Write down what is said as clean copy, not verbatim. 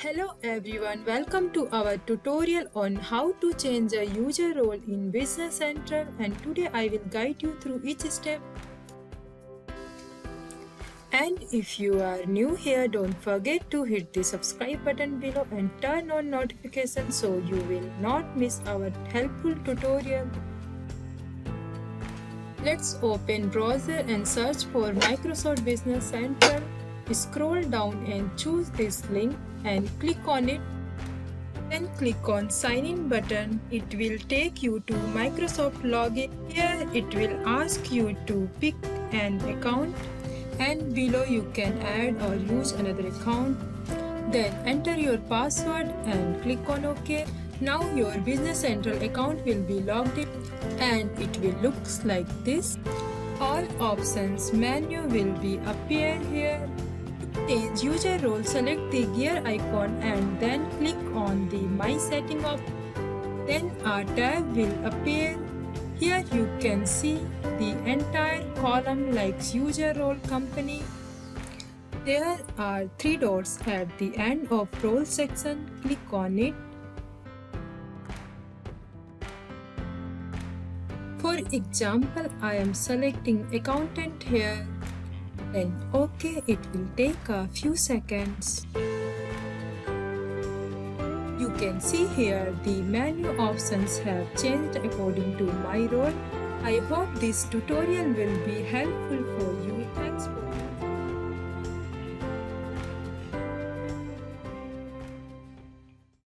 Hello everyone, welcome to our tutorial on how to change a user role in Business Central, and today I will guide you through each step. And if you are new here, don't forget to hit the subscribe button below and turn on notifications so you will not miss our helpful tutorial. Let's open browser and search for Microsoft Business Central. Scroll down and choose this link and click on it. Then click on sign in button. It will take you to Microsoft login. Here it will ask you to pick an account and below you can add or use another account. Then enter your password and click on OK. Now your Business Central account will be logged in and it will look like this. All options menu will be appear here. To change user role, select the gear icon and then click on the My Setting option. Then a tab will appear. Here you can see the entire column like user role company. There are three dots at the end of role section. Click on it. For example, I am selecting accountant here. Then OK, it will take a few seconds. You can see here the menu options have changed according to my role. I hope this tutorial will be helpful for you. Thanks for